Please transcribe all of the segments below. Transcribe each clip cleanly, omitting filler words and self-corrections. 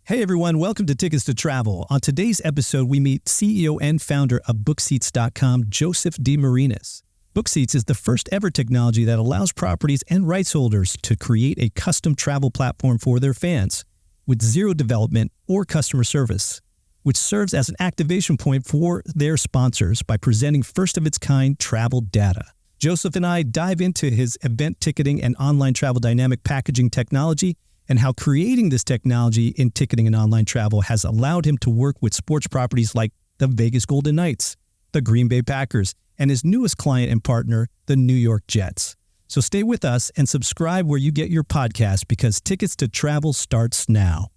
Hey everyone, welcome to Tickets to Travel. On today's episode, we meet CEO and founder of BookSeats.com, Joseph DeMarinis. BookSeats is the first ever technology that allows properties and rights holders to create a custom travel platform for their fans with zero development or customer service, which serves as an activation point for their sponsors by presenting first-of-its-kind travel data. Joseph and I dive into his event ticketing and online travel dynamic packaging technology and how creating this technology in ticketing and online travel has allowed him to work with sports properties like the Vegas Golden Knights, the Green Bay Packers, and his newest client and partner, the New York Jets. So stay with us and subscribe where you get your podcast because Tickets to Travel starts now.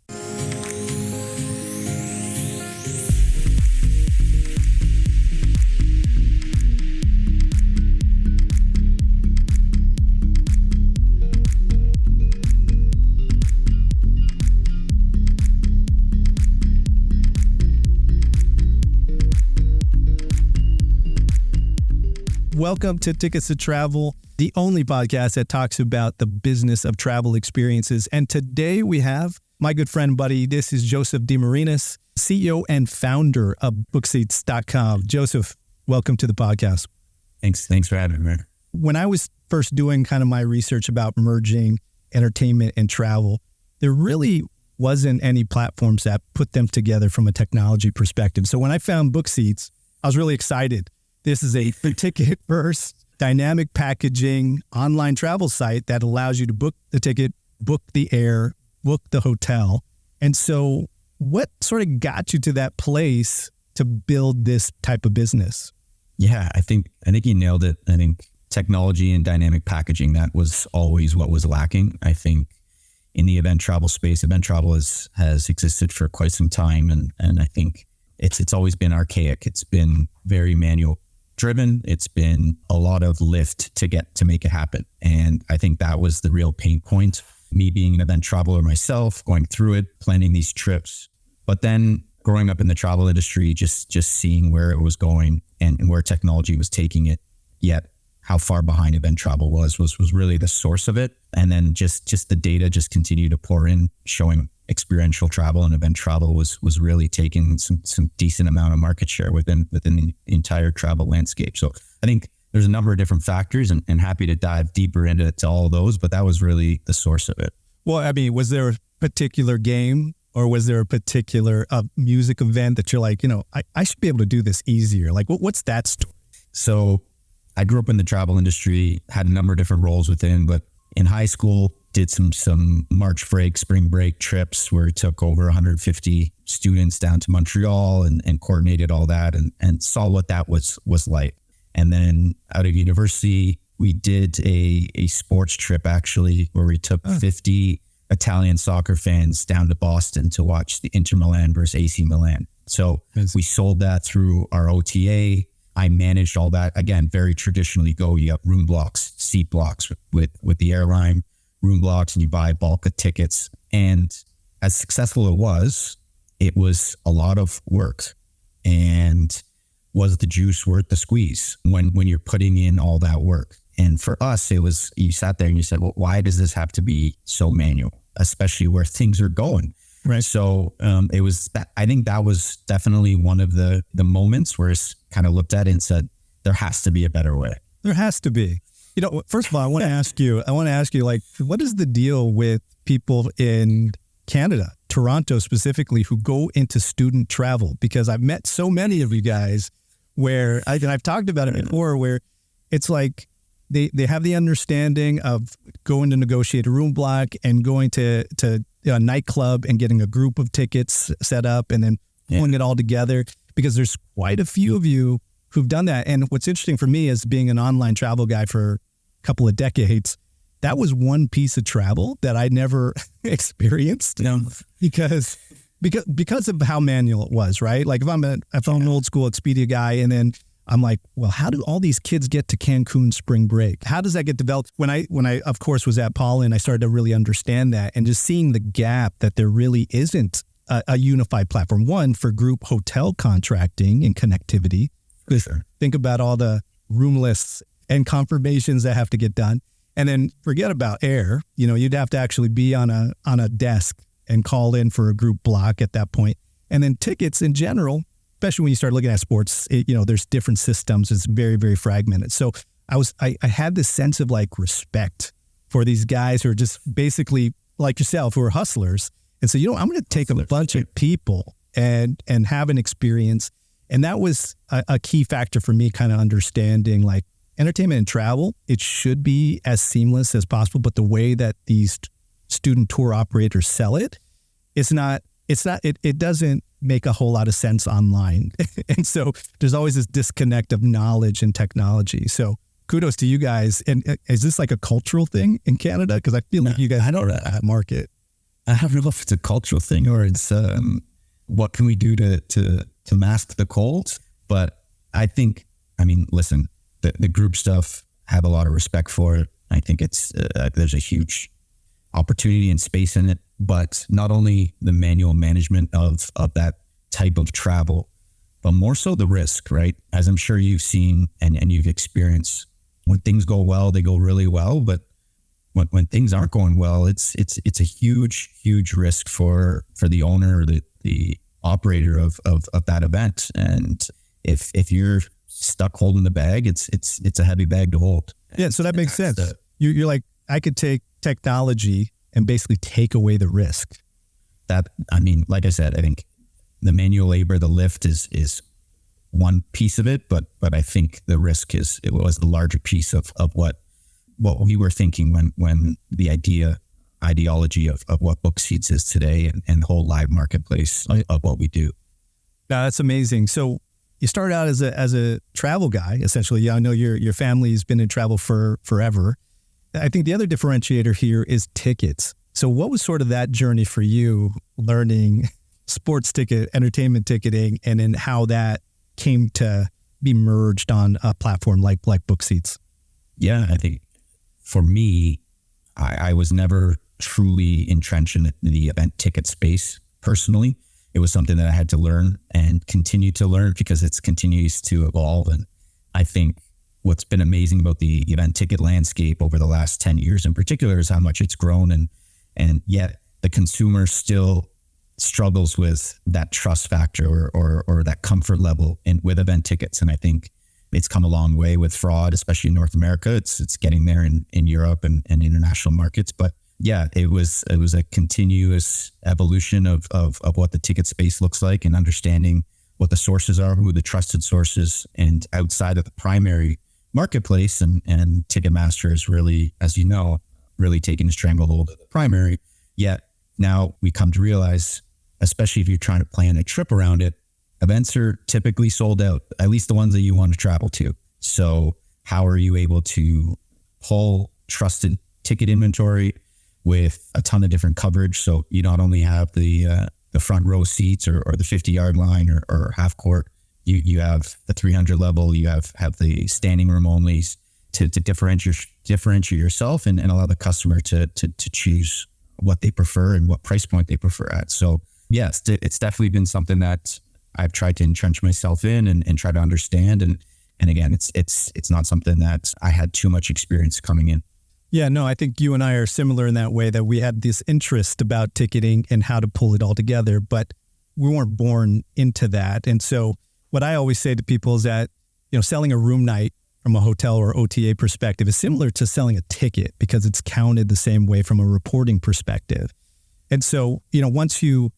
Welcome to Tickets to Travel, the only podcast that talks about the business of travel experiences. And today we have my good friend, buddy. This is Joseph DeMarinis, CEO and founder of BookSeats.com. Joseph, welcome to the podcast. Thanks for having me. When I was first doing kind of my research about merging entertainment and travel, there really wasn't any platforms that put them together from a technology perspective. So when I found BookSeats, I was really excited. This is a ticket-first, dynamic packaging, online travel site that allows you to book the ticket, book the air, book the hotel. And so what sort of got you to that place to build this type of business? Yeah, I think you nailed it. I think technology and dynamic packaging, that was always what was lacking. I think in the event travel space, event travel has existed for quite some time. And I think it's always been archaic. It's been very manual driven. It's been a lot of lift to make it happen. And I think that was the real pain point. Me being an event traveler myself, going through it, planning these trips, but then growing up in the travel industry, just seeing where it was going and where technology was taking it, yet how far behind event travel was really the source of it. And then just the data just continued to pour in, showing experiential travel and event travel was really taking some decent amount of market share within the entire travel landscape. So I think there's a number of different factors and happy to dive deeper into all of those, but that was really the source of it. Well, I mean, was there a particular game or was there a particular music event that you're like, I should be able to do this easier? Like, what's that story? So I grew up in the travel industry, had a number of different roles within, but in high school, did some March break, spring break trips where we took over 150 students down to Montreal and coordinated all that and saw what that was like. And then out of university, we did a sports trip actually where we took 50 Italian soccer fans down to Boston to watch the Inter Milan versus AC Milan. So we sold that through our OTA. I managed all that. Again, very traditionally you have room blocks, seat blocks with the airline, room blocks, and you buy bulk of tickets. And as successful it was a lot of work. And was the juice worth the squeeze when you're putting in all that work? And for us, it was, you sat there and you said, well, why does this have to be so manual, especially where things are going? Right. So it was that, I think that was definitely one of the moments where it's kind of looked at it and said, there has to be a better way. There has to be. First of all, I want to ask you, like, what is the deal with people in Canada, Toronto specifically, who go into student travel? Because I've met so many of you guys where, I've talked about it before, where it's like they have the understanding of going to negotiate a room block and going to a nightclub and getting a group of tickets set up and then pulling it all together, because there's quite a few of you who've done that. And what's interesting for me as being an online travel guy for a couple of decades, that was one piece of travel that I never experienced because of how manual it was, right? Like if I'm an old school Expedia guy and then I'm like, well, how do all these kids get to Cancun spring break? How does that get developed? When I of course was at Pollen, I started to really understand that and just seeing the gap that there really isn't a unified platform. One, for group hotel contracting and connectivity. Sure. Think about all the room lists and confirmations that have to get done. And then forget about air. You'd have to actually be on a desk and call in for a group block at that point. And then tickets in general, especially when you start looking at sports, there's different systems. It's very, very fragmented. So I had this sense of like respect for these guys who are just basically like yourself, who are hustlers. And so, I'm going to take a bunch of people and have an experience. And that was a key factor for me, kind of understanding like entertainment and travel. It should be as seamless as possible, but the way that these student tour operators sell it, it doesn't make a whole lot of sense online. And so there's always this disconnect of knowledge and technology. So kudos to you guys. And is this like a cultural thing in Canada? Because I feel like you guys don't market. I don't know if it's a cultural thing or it's what can we do to mask the cold. But I think, listen, the group stuff, have a lot of respect for it. I think it's there's a huge opportunity and space in it, but not only the manual management of that type of travel, but more so the risk, right? As I'm sure you've seen and you've experienced, when things go well, they go really well. But when things aren't going well, it's a huge, huge risk for the owner or the operator of that event. And if you're stuck holding the bag, it's a heavy bag to hold. Yeah, so that makes sense. You're like, I could take technology and basically take away the risk. Like I said, I think the manual labor, the lift is one piece of it, but I think the risk was the larger piece of what we were thinking when the ideology of what BookSeats is today and the whole live marketplace of what we do. Now that's amazing. So you started out as a travel guy, essentially. Yeah, I know your family's been in travel for forever. I think the other differentiator here is tickets. So what was sort of that journey for you, learning sports ticket, entertainment ticketing, and then how that came to be merged on a platform like BookSeats? Yeah, I think for me, I was never truly entrenched in the event ticket space personally. It was something that I had to learn and continue to learn because it continues to evolve. And I think what's been amazing about the event ticket landscape over the last 10 years in particular is how much it's grown. And yet the consumer still struggles with that trust factor or that comfort level with event tickets. And I think it's come a long way with fraud, especially in North America. It's getting there in Europe and international markets. But yeah, it was a continuous evolution of what the ticket space looks like and understanding what the sources are, who the trusted sources, and outside of the primary marketplace and Ticketmaster is really, as you know, really taking a stranglehold of the primary. Yet now we come to realize, especially if you're trying to plan a trip around it, events are typically sold out, at least the ones that you want to travel to. So how are you able to pull trusted ticket inventory with a ton of different coverage? So you not only have the front row seats or the 50-yard line or half court, you have the 300 level, you have the standing room onlys to differentiate yourself and allow the customer to choose what they prefer and what price point they prefer at. So yes, it's definitely been something that I've tried to entrench myself in and try to understand. And again, it's not something that I had too much experience coming in. Yeah, no, I think you and I are similar in that way, that we had this interest about ticketing and how to pull it all together, but we weren't born into that. And so what I always say to people is that, selling a room night from a hotel or OTA perspective is similar to selling a ticket because it's counted the same way from a reporting perspective. And so, once you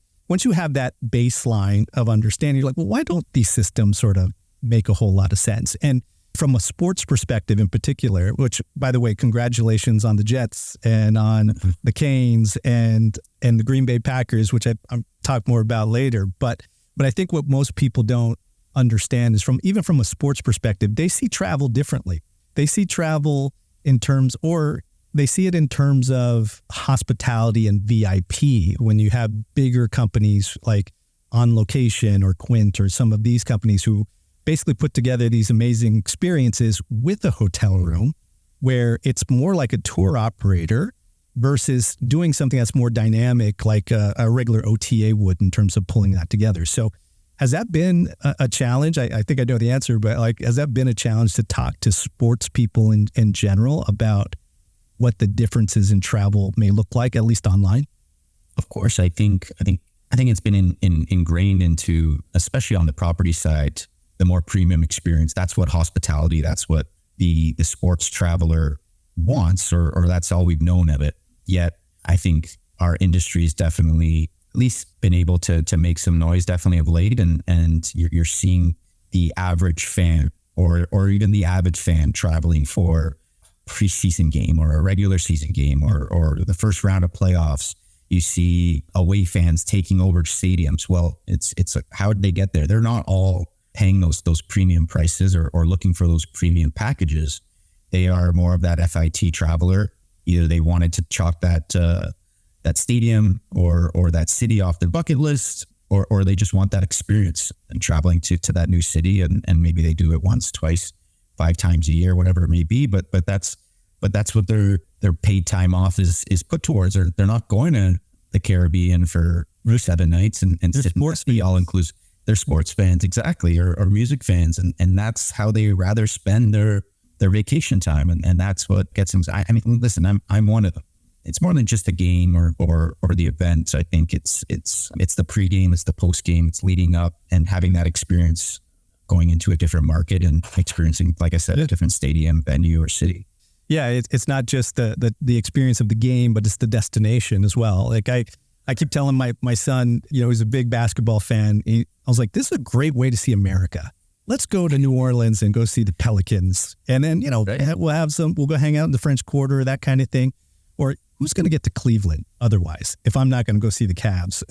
have that baseline of understanding, you're like, well, why don't these systems sort of make a whole lot of sense? And from a sports perspective in particular, which, by the way, congratulations on the Jets and on the Canes and the Green Bay Packers, which I'll talk more about later. But I think what most people don't understand is even from a sports perspective, they see travel differently. They see travel in terms of hospitality and VIP. When you have bigger companies like On Location or Quint or some of these companies who basically put together these amazing experiences with a hotel room where it's more like a tour operator versus doing something that's more dynamic like a regular OTA would in terms of pulling that together. So has that been a challenge? I think I know the answer, but has that been a challenge to talk to sports people in general about what the differences in travel may look like, at least online? Of course, I think it's been ingrained into, especially on the property side, the more premium experience. That's what hospitality, that's what the sports traveler wants, or that's all we've known of it. Yet, I think our industry has definitely at least been able to make some noise, definitely of late, and you're seeing the average fan or even the avid fan traveling for preseason game or a regular season game or the first round of playoffs. You see away fans taking over stadiums. Well, it's how did they get there? They're not all paying those premium prices or looking for those premium packages. They are more of that FIT traveler. Either they wanted to chalk that stadium or that city off their bucket list, or they just want that experience and traveling to that new city, and maybe they do it once, twice, 5 times a year, whatever it may be. But that's what their paid time off is put towards. They're not going to the Caribbean for 7 nights and sports be all inclusive. They're sports fans, exactly, or music fans, and that's how they rather spend their vacation time, and that's what gets them. I mean, listen, I'm one of them. It's more than just a game or the event. I think it's the pregame, it's the postgame, it's leading up and having that experience going into a different market and experiencing, like I said, a different stadium, venue, or city. Yeah, it's not just the experience of the game, but it's the destination as well. Like I keep telling my son, he's a big basketball fan. I was like, this is a great way to see America. Let's go to New Orleans and go see the Pelicans. And then, right. we'll go hang out in the French Quarter, that kind of thing. Or who's going to get to Cleveland otherwise if I'm not going to go see the Cavs?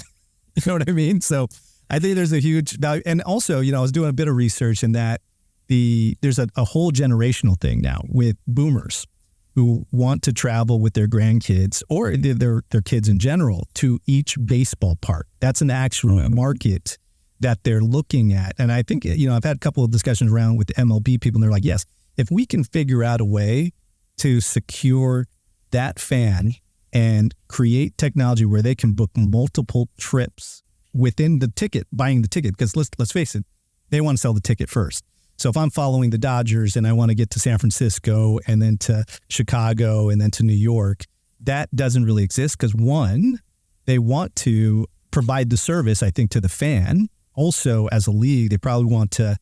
You know what I mean? So I think there's a huge value. And also, I was doing a bit of research in that there's a whole generational thing now with boomers who want to travel with their grandkids or their kids in general to each baseball park. That's an actual market that they're looking at. And I think, I've had a couple of discussions around with the MLB people, and they're like, yes, if we can figure out a way to secure that fan and create technology where they can book multiple trips within the ticket, buying the ticket, because let's face it, they want to sell the ticket first. So if I'm following the Dodgers and I want to get to San Francisco and then to Chicago and then to New York, that doesn't really exist because, one, they want to provide the service, I think, to the fan. Also, as a league, they probably want to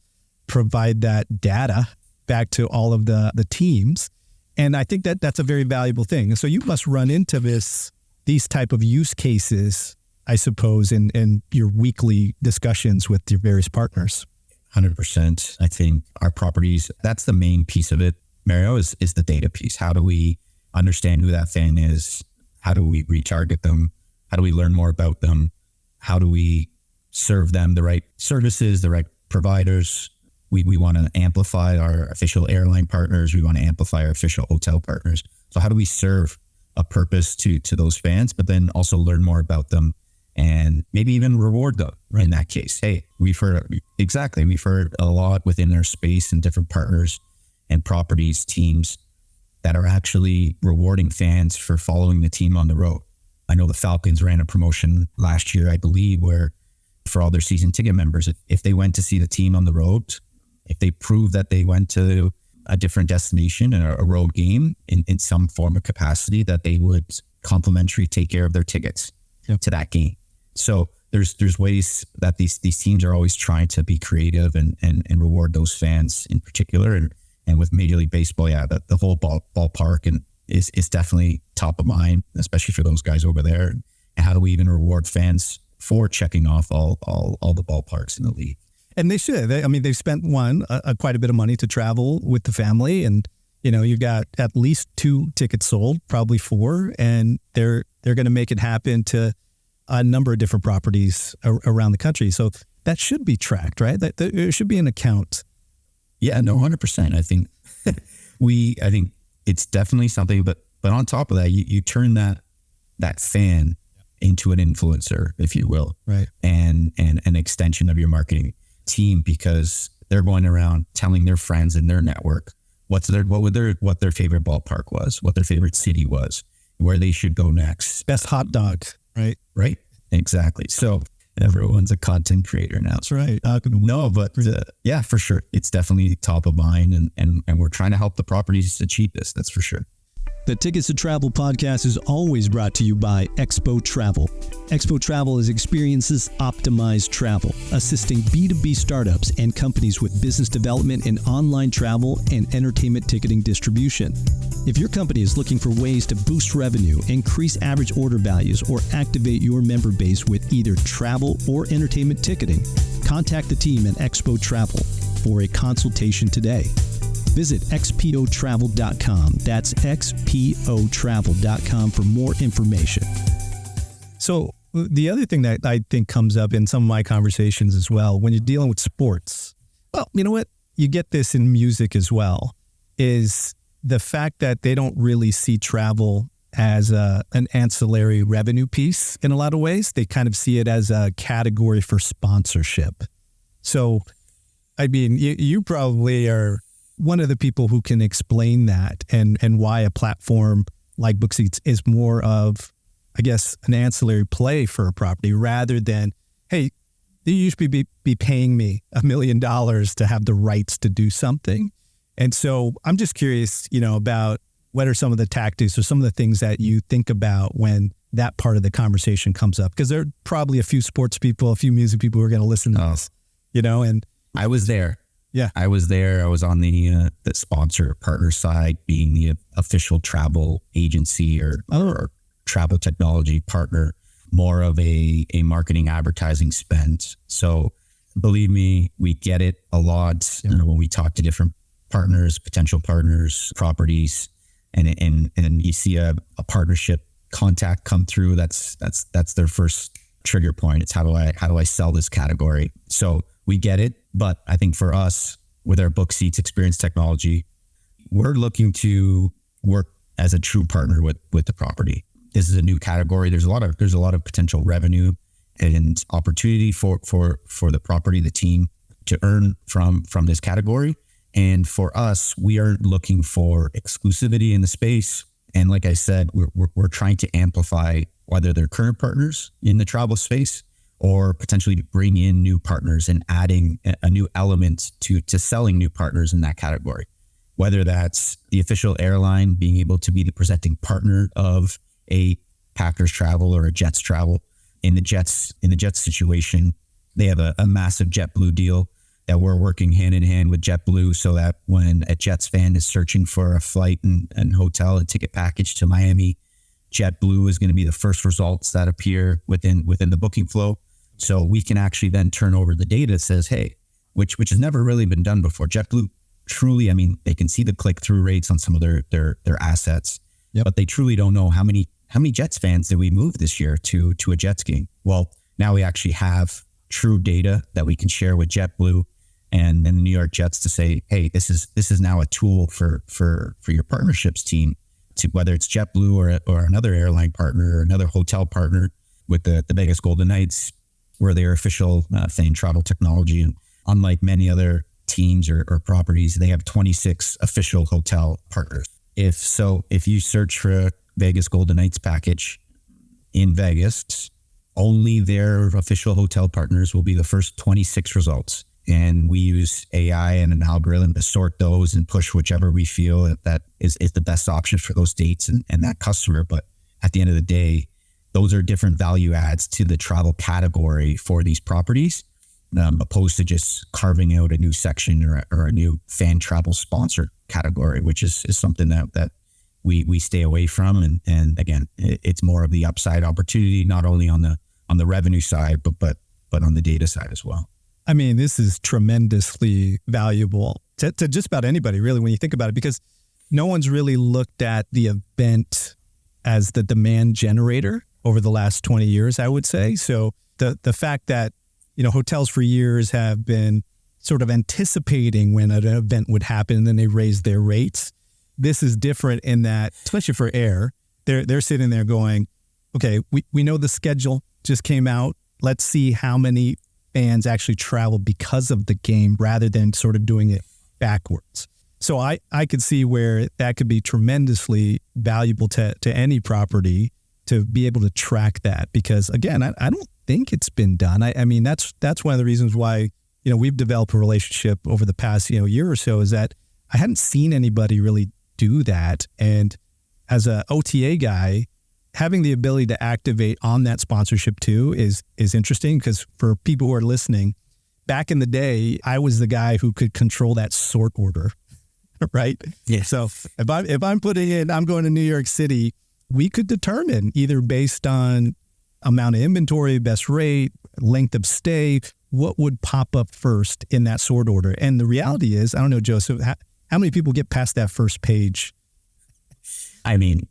provide that data back to all of the teams. And I think that's a very valuable thing. So you must run into these type of use cases, I suppose, in your weekly discussions with your various partners. 100%. I think our properties, that's the main piece of it, Mario, is the data piece. How do we understand who that fan is? How do we retarget them? How do we learn more about them? How do we serve them the right services, the right providers? We want to amplify our official airline partners. We want to amplify our official hotel partners. So how do we serve a purpose to those fans, but then also learn more about them and maybe even reward them in that case? Hey, we've heard a lot within our space and different partners and properties, teams that are actually rewarding fans for following the team on the road. I know the Falcons ran a promotion last year, I believe, where for all their season ticket members, if they went to see the team on the road, if they proved that they went to a different destination and a road game in some form of capacity, that they would complimentary take care of their tickets to that game. So there's ways that these teams are always trying to be creative and reward those fans in particular. And with Major League Baseball, the whole ballpark and is definitely top of mind, especially for those guys over there. And how do we even reward fans for checking off all the ballparks in the league? And they should. They've spent quite a bit of money to travel with the family, and you've got at least 2 tickets sold, probably 4, and they're going to make it happen to a number of different properties around the country. So that should be tracked, right? There should be an account. Yeah, no, 100%. I think I think it's definitely something, but on top of that, you turn that fan into an influencer, if you will, right? And an extension of your marketing team, because they're going around telling their friends in their network what their favorite ballpark was, what their favorite city was, where they should go next. Best hot dog, right? Right. Exactly. So everyone's a content creator now. That's right. No, but yeah, for sure. It's definitely top of mind, and we're trying to help the properties achieve this. That's for sure. The Tickets to Travel podcast is always brought to you by Expo Travel. Expo Travel is experiences optimized travel, assisting B2B startups and companies with business development in online travel and entertainment ticketing distribution. If your company is looking for ways to boost revenue, increase average order values, or activate your member base with either travel or entertainment ticketing, contact the team at Expo Travel for a consultation today. Visit xpotravel.com. That's xpotravel.com for more information. So the other thing that I think comes up in some of my conversations as well, when you're dealing with sports, well, you know what? You get this in music as well, is the fact that they don't really see travel as an ancillary revenue piece in a lot of ways. They kind of see it as a category for sponsorship. So, I mean, you probably are one of the people who can explain that and why a platform like BookSeats is more of, I guess, an ancillary play for a property rather than, hey, you should be paying me $1 million to have the rights to do something. And so I'm just curious, about what are some of the tactics or some of the things that you think about when that part of the conversation comes up? Because there are probably a few sports people, a few music people who are going to listen to this, and I was there. Yeah, I was there. I was on the sponsor partner side, being the official travel agency or travel technology partner, more of a marketing advertising spend. So believe me, we get it a lot when we talk to different partners, potential partners, properties, and you see a partnership contact come through. That's their first trigger point. It's how do I sell this category? So we get it, but I think for us, with our BookSeats experience technology, we're looking to work as a true partner with the property. This is a new category. There's a lot of potential revenue and opportunity for the property, the team to earn from this category. And for us, we are looking for exclusivity in the space. And like I said, we're trying to amplify whether they're current partners in the travel space or potentially to bring in new partners and adding a new element to selling new partners in that category. Whether that's the official airline being able to be the presenting partner of a Packers travel or a Jets travel. In the Jets situation, they have a massive JetBlue deal that we're working hand in hand with JetBlue so that when a Jets fan is searching for a flight and hotel and ticket package to Miami, JetBlue is going to be the first results that appear within the booking flow. So we can actually then turn over the data that says, hey, which has never really been done before. JetBlue truly, they can see the click-through rates on some of their assets, but they truly don't know how many Jets fans did we move this year to a Jets game. Well, now we actually have true data that we can share with JetBlue and the New York Jets to say, hey, this is now a tool for your partnerships team, to whether it's JetBlue or another airline partner or another hotel partner with the Vegas Golden Knights, where they're official fan travel technology. And unlike many other teams or properties, they have 26 official hotel partners. If you search for a Vegas Golden Knights package in Vegas, only their official hotel partners will be the first 26 results. And we use AI and an algorithm to sort those and push whichever we feel that is the best option for those dates and that customer. But at the end of the day, those are different value adds to the travel category for these properties, opposed to just carving out a new section or a new fan travel sponsor category, which is something that we stay away from. And again, it's more of the upside opportunity, not only on the revenue side, but on the data side as well. This is tremendously valuable to just about anybody, really, when you think about it, because no one's really looked at the event as the demand generator over the last 20 years, I would say. So the fact that, hotels for years have been sort of anticipating when an event would happen and then they raise their rates. This is different in that, especially for air, they're sitting there going, okay, we know the schedule just came out. Let's see how many fans actually travel because of the game rather than sort of doing it backwards. So I could see where that could be tremendously valuable to any property to be able to track that, because again, I don't think it's been done. That's one of the reasons why, we've developed a relationship over the past, year or so, is that I hadn't seen anybody really do that. And as a OTA guy, having the ability to activate on that sponsorship too is interesting, because for people who are listening, back in the day, I was the guy who could control that sort order, right? Yeah. So if I'm putting in, I'm going to New York City, we could determine either based on amount of inventory, best rate, length of stay, what would pop up first in that sort order. And the reality is, I don't know, Joseph, how many people get past that first page? I mean,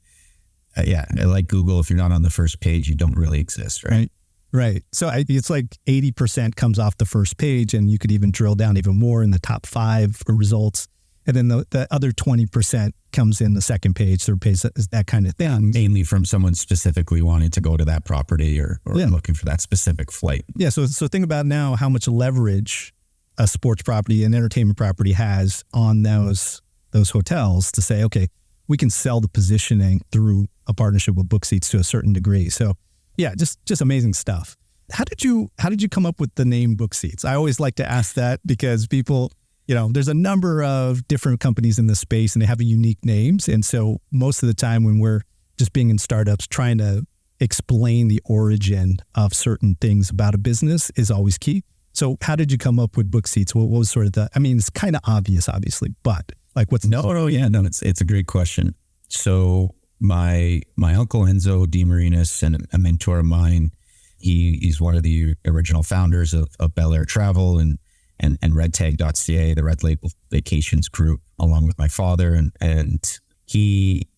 yeah, like Google, if you're not on the first page, you don't really exist, right? Right. So it's like 80% comes off the first page, and you could even drill down even more in the top 5 results. And then the other 20% comes in the second page, third page, that kind of thing. Mainly from someone specifically wanting to go to that property or looking for that specific flight. Yeah. So think about now how much leverage a sports property and entertainment property has on those hotels to say, okay, we can sell the positioning through a partnership with BookSeats to a certain degree. So yeah, just amazing stuff. How did you come up with the name BookSeats? I always like to ask that, because people, there's a number of different companies in this space and they have unique names. And so most of the time when we're just being in startups, trying to explain the origin of certain things about a business is always key. So how did you come up with BookSeats? What was sort of it's kind of obvious, obviously, but like what's... No, it's a great question. So my uncle Enzo DeMarinis, and a mentor of mine, he's one of the original founders of Bel Air Travel and redtag.ca, the Red Label Vacations group, along with my father. And he,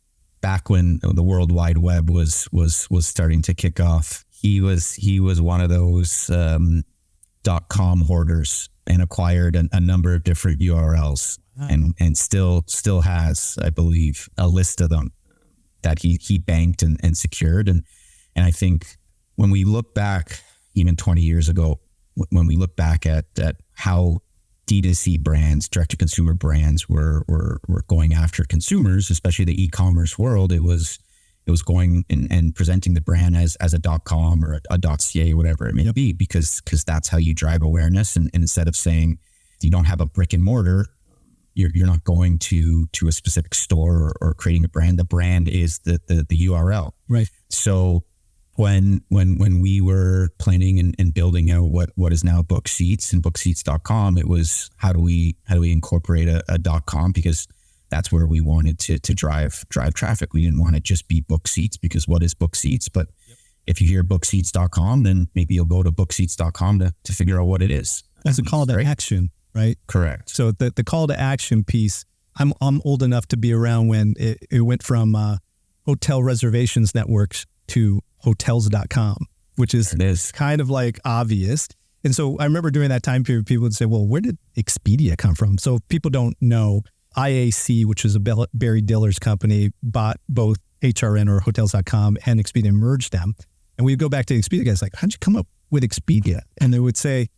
back when the World Wide Web was starting to kick off, he was one of those .com hoarders and acquired a number of different URLs. Wow. and still has, I believe, a list of them that he banked and secured. And I think when we look back, even 20 years ago, when we look back at how D2C brands, direct-to-consumer brands were going after consumers, especially the e-commerce world, it was going and presenting the brand as a .com or a .ca, whatever it may be, because that's how you drive awareness. And instead of saying you don't have a brick and mortar, you're not going to a specific store or creating a brand. The brand is the URL. Right. So when we were planning and building out what is now BookSeats and BookSeats.com, it was how do we incorporate a .com, because that's where we wanted to drive traffic. We didn't want to just be BookSeats, because what is BookSeats? But if you hear BookSeats.com, then maybe you'll go to BookSeats.com to figure out what it is. As a call to action, right? Correct. So the call to action piece, I'm old enough to be around when it went from hotel reservations networks to hotels.com, which is kind of like obvious. And so I remember during that time period, people would say, well, where did Expedia come from? So if people don't know, IAC, which is a Barry Diller's company, bought both HRN or hotels.com and Expedia, merged them. And we'd go back to the Expedia guys like, how'd you come up with Expedia? And they would say,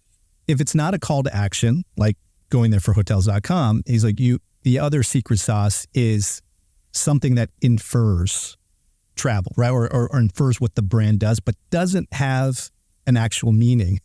if it's not a call to action, like going there for hotels.com, he's like, the other secret sauce is something that infers travel, right? Or infers what the brand does, but doesn't have an actual meaning.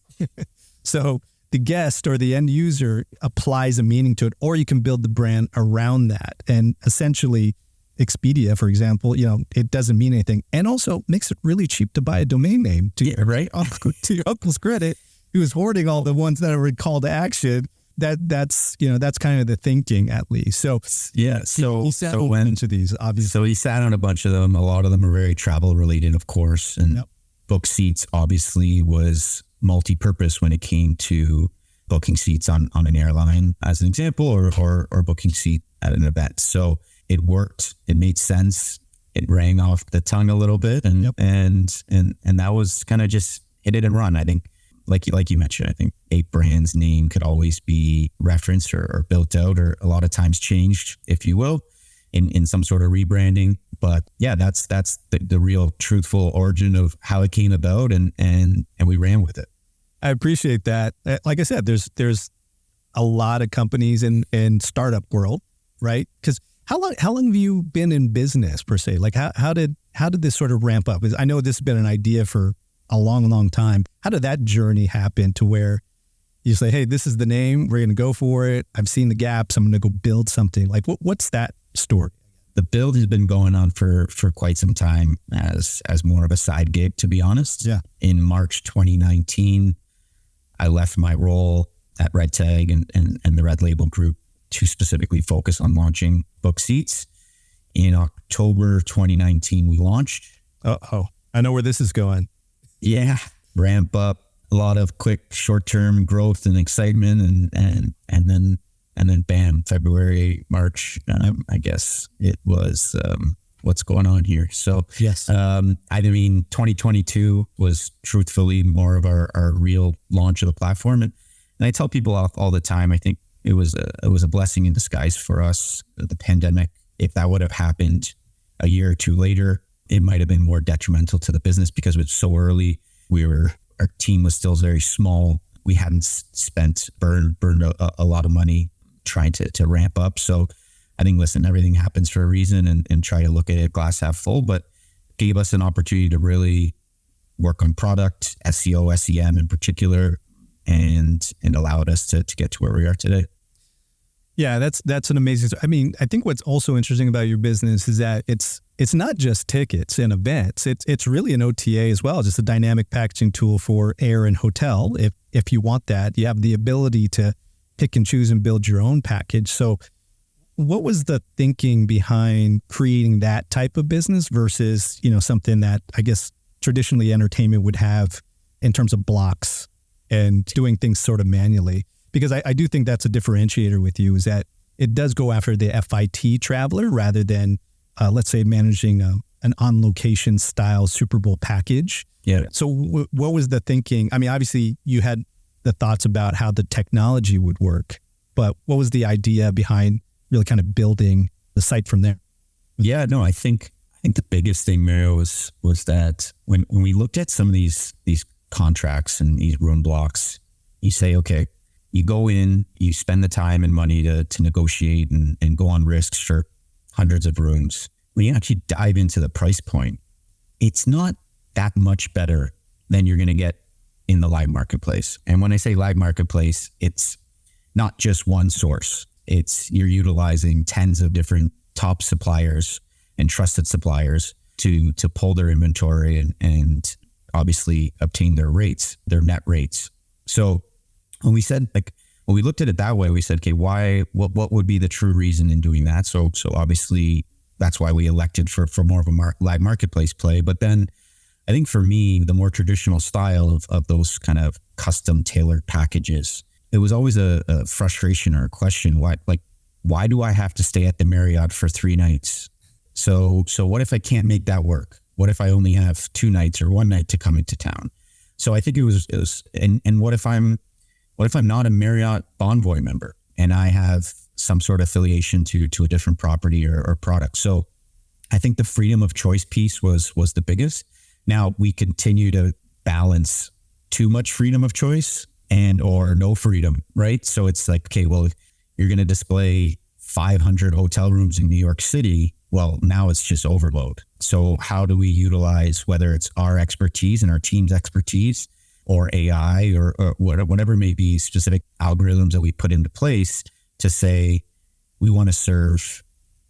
So the guest or the end user applies a meaning to it, or you can build the brand around that. And essentially Expedia, for example, it doesn't mean anything, and also makes it really cheap to buy a domain name. To your uncle's credit, he was hoarding all the ones that are call to action. That's kind of the thinking, at least. So yeah, he sat into these, obviously. So he sat on a bunch of them. A lot of them are very travel related, of course. And BookSeats obviously was multi-purpose when it came to booking seats on an airline, as an example, or booking seat at an event. So it worked. It made sense. It rang off the tongue a little bit, and that was kind of just hit it and run. I think, like you mentioned, I think a brand's name could always be referenced or built out, or a lot of times changed, if you will, in some sort of rebranding. But yeah, that's the real truthful origin of how it came about, and we ran with it. I appreciate that. Like I said, there's a lot of companies in startup world, right? Because how long have you been in business per se? Like how did this sort of ramp up? I know this has been an idea for a long, long time. How did that journey happen to where you say, hey, this is the name, we're going to go for it. I've seen the gaps, I'm going to go build something. Like what's that story? the build has been going on for quite some time as more of a side gig, to be honest. Yeah. In March 2019, I left my role at Red Tag and the Red Label Group to specifically focus on launching BookSeats. In October 2019, we launched. I know where this is going. Yeah, ramp up, a lot of quick short-term growth and excitement, and then bam, February, March, I guess it was what's going on here. So yes, 2022 was truthfully more of our real launch of the platform, and I tell people all the time, I think it was a blessing in disguise for us, the pandemic. If that would have happened a year or two later, it might have been more detrimental to the business because it was so early. Our team was still very small. We hadn't burned a lot of money trying to ramp up. So I think, listen, everything happens for a reason, and try to look at it glass half full, but gave us an opportunity to really work on product, SEO, SEM in particular, and allowed us to get to where we are today. Yeah, that's an amazing. I mean, I think what's also interesting about your business is that it's not just tickets and events. It's really an OTA as well, just a dynamic packaging tool for air and hotel. If you want that, you have the ability to pick and choose and build your own package. So what was the thinking behind creating that type of business versus, something that I guess traditionally entertainment would have in terms of blocks and doing things sort of manually? Because I do think that's a differentiator with you, is that it does go after the FIT traveler rather than, let's say, managing an on-location style Super Bowl package. Yeah. So what was the thinking? I mean, obviously you had the thoughts about how the technology would work, but what was the idea behind really kind of building the site from there? Yeah, no, I think the biggest thing, Mario, was that when we looked at some of these contracts and these room blocks, you say, okay, you go in, you spend the time and money to negotiate and go on risks for hundreds of rooms. When you actually dive into the price point, it's not that much better than you're going to get in the live marketplace. And when I say live marketplace, it's not just one source. You're utilizing tens of different top suppliers and trusted suppliers to pull their inventory and obviously obtain their rates, their net rates. So when we looked at it that way, we said, okay, what would be the true reason in doing that? So obviously that's why we elected for more of a live marketplace play. But then I think for me, the more traditional style of those kind of custom tailored packages, it was always a frustration or a question. Why do I have to stay at the Marriott for 3 nights? So what if I can't make that work? What if I only have 2 nights or 1 night to come into town? So I think it was, and what if I'm not a Marriott Bonvoy member and I have some sort of affiliation to a different property or product? So I think the freedom of choice piece was the biggest. Now we continue to balance too much freedom of choice and or no freedom, right? So it's like, okay, well, you're going to display 500 hotel rooms in New York City. Well, now it's just overload. So how do we utilize, whether it's our expertise and our team's expertise or AI or whatever it may be, specific algorithms that we put into place to say, we want to serve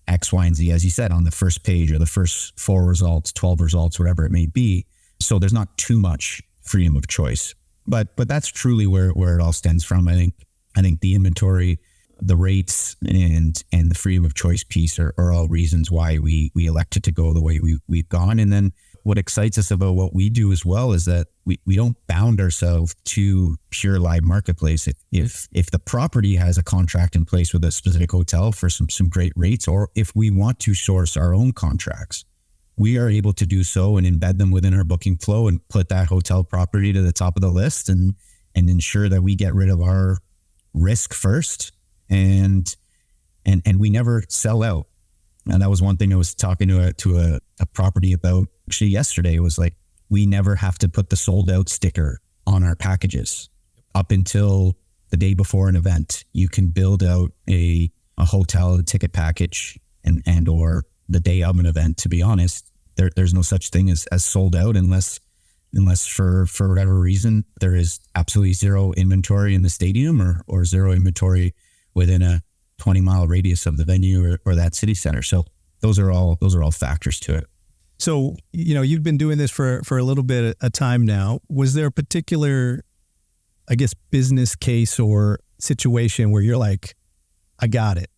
X, Y, and Z, as you said, on the first page or the first 4 results, 12 results, whatever it may be. So there's not too much freedom of choice, but that's truly where it all stems from. I think the inventory, the rates, and the freedom of choice piece are all reasons why we elected to go the way we've gone. And then what excites us about what we do as well is that we don't bound ourselves to pure live marketplace. If the property has a contract in place with a specific hotel for some great rates, or if we want to source our own contracts, we are able to do so and embed them within our booking flow and put that hotel property to the top of the list and ensure that we get rid of our risk first. And we never sell out. And that was one thing I was talking to a property about actually yesterday. It was like, we never have to put the sold out sticker on our packages up until the day before an event. You can build out a hotel, a ticket package and or the day of an event. To be honest, there's no such thing as sold out unless for whatever reason, there is absolutely zero inventory in the stadium or 0 inventory within a 20-mile radius of the venue or that city center. So those are all factors to it. So, you've been doing this for a little bit of time now. Was there a particular, I guess, business case or situation where you're like, I got it?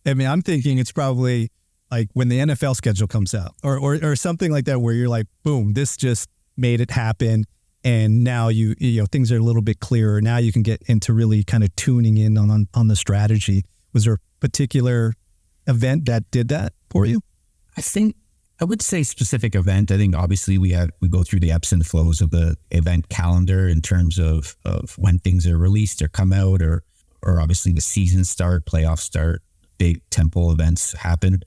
I mean, I'm thinking it's probably like when the NFL schedule comes out or something like that, where you're like, boom, this just made it happen. And now you things are a little bit clearer. Now you can get into really kind of tuning in on the strategy. Was there a particular event that did that for you? I would say specific event. I think obviously we go through the ebbs and flows of the event calendar in terms of when things are released or come out, or obviously the season start, playoff start, big tempo events happen.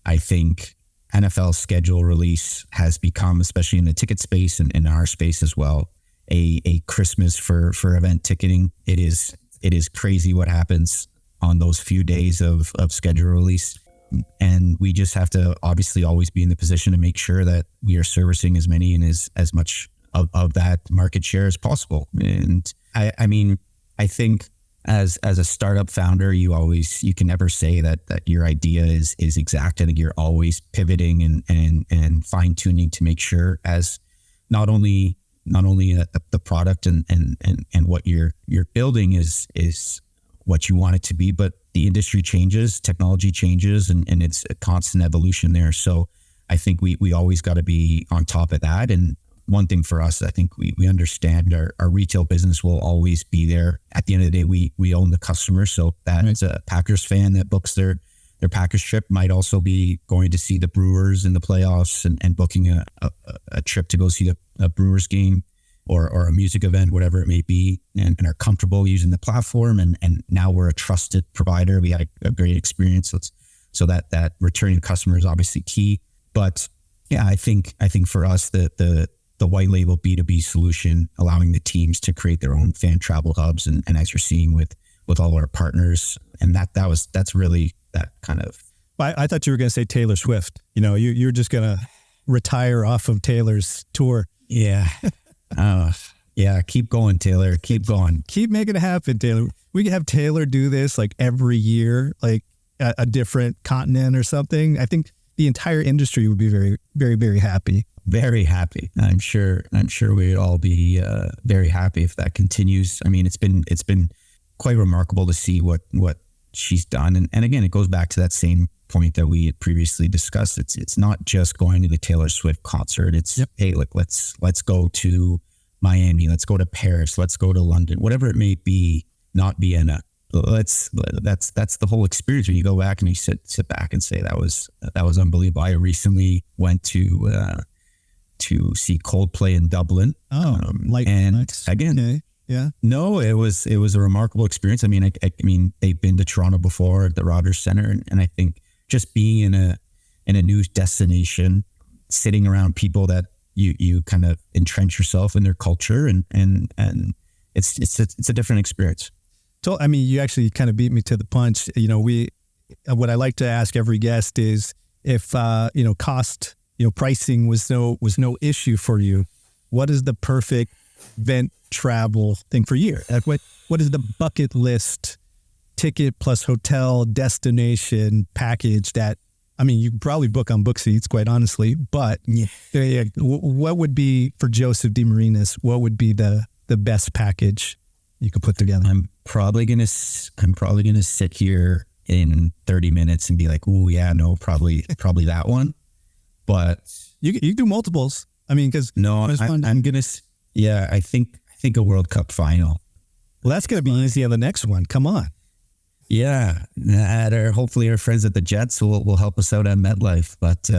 I think NFL schedule release has become, especially in the ticket space and in our space as well, a Christmas for event ticketing. It is crazy what happens on those few days of schedule release. And we just have to obviously always be in the position to make sure that we are servicing as many and as much of that market share as possible. And I mean, I think as a startup founder, you can never say that your idea is exact. I think you're always pivoting and fine tuning to make sure as not only the product and what you're building is what you want it to be, but the industry changes, technology changes, and it's a constant evolution there. So I think we always got to be on top of that. And one thing for us, I think we understand our retail business will always be there. At the end of the day, we own the customer. So that a Packers fan that books their Packers trip might also be going to see the Brewers in the playoffs and booking a trip to go see a Brewers game or a music event, whatever it may be, and are comfortable using the platform. And now we're a trusted provider. We had a great experience. So that returning customer is obviously key. But yeah, I think for us, the white label B2B solution, allowing the teams to create their own fan travel hubs. And as you're seeing with all our partners, and that's really that kind of. I thought you were going to say Taylor Swift. You're just going to retire off of Taylor's tour. Yeah. Yeah. Keep going, Taylor. Keep going. Keep making it happen, Taylor. We could have Taylor do this like every year, like a different continent or something. I think the entire industry would be very, very, very happy. Very happy. I'm sure we'd all be very happy if that continues. I mean, it's been quite remarkable to see what she's done. And again, it goes back to that same point that we had previously discussed. It's not just going to the Taylor Swift concert. It's hey, look, let's go to Miami, let's go to Paris, let's go to London, whatever it may be, not Vienna. That's the whole experience when you go back and you sit back and say that was unbelievable. I recently went to see Coldplay in Dublin. Nice. Again, okay. Yeah. No, it was a remarkable experience. I mean, I mean, they've been to Toronto before at the Rogers Centre, and I think just being in a new destination, sitting around people that you kind of entrench yourself in their culture, and it's a different experience. So, I mean, you actually kind of beat me to the punch. What I like to ask every guest is if cost, pricing was no issue for you, what is the perfect event travel thing for you? What is the bucket list ticket plus hotel destination package that, I mean, you can probably book on BookSeats, quite honestly, but what would be for Joseph DeMarinis? What would be the best package you could put together? I'm probably gonna sit here in 30 minutes and be like, oh yeah, no, probably that one. But you do multiples. I mean, because I'm gonna. Yeah, I think a World Cup final. Well, that's gonna be easy on the next one. Come on. Yeah, hopefully our friends at the Jets will help us out at MetLife. But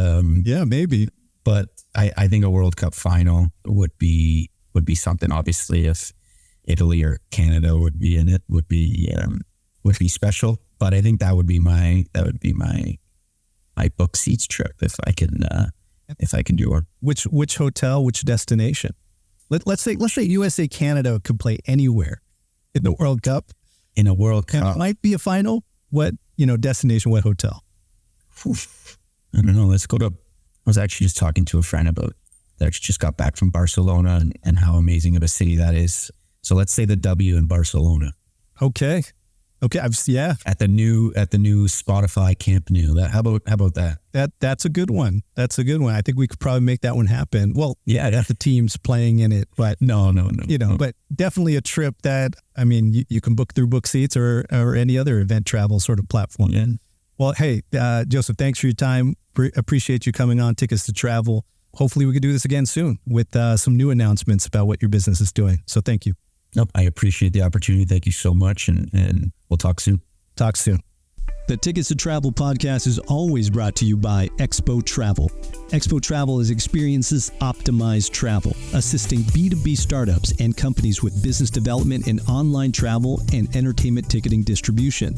yeah, maybe. But I think a World Cup final would be something. Obviously, if Italy or Canada would be in it, would be special. But I think that would be my BookSeats trip if I can do one. Which hotel, which destination? Let's say USA Canada could play anywhere in the World Cup. In a World Cup, it might be a final. What destination? What hotel? I don't know. Let's go to. I was actually just talking to a friend about that. Just got back from Barcelona and how amazing of a city that is. So let's say the W in Barcelona. Okay. Okay, yeah. At the new Spotify Camp Nou. How about that? That's a good one. That's a good one. I think we could probably make that one happen. Well, Yeah, the team's playing in it, but no. but definitely a trip that, I mean, you can book through BookSeats or any other event travel sort of platform. Yeah. Well, hey, Joseph, thanks for your time. Appreciate you coming on Tickets to Travel. Hopefully we could do this again soon with some new announcements about what your business is doing. So thank you. Nope. I appreciate the opportunity. Thank you so much. And we'll talk soon. Talk soon. The Tickets to Travel podcast is always brought to you by Expo Travel. Expo Travel is experiences optimized travel, assisting B2B startups and companies with business development in online travel and entertainment ticketing distribution.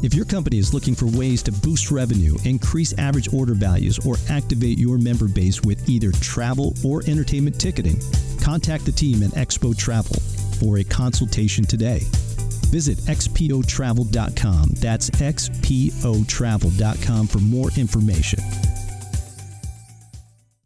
If your company is looking for ways to boost revenue, increase average order values, or activate your member base with either travel or entertainment ticketing, contact the team at Expo Travel for a consultation today. Visit xpotravel.com. That's xpotravel.com for more information.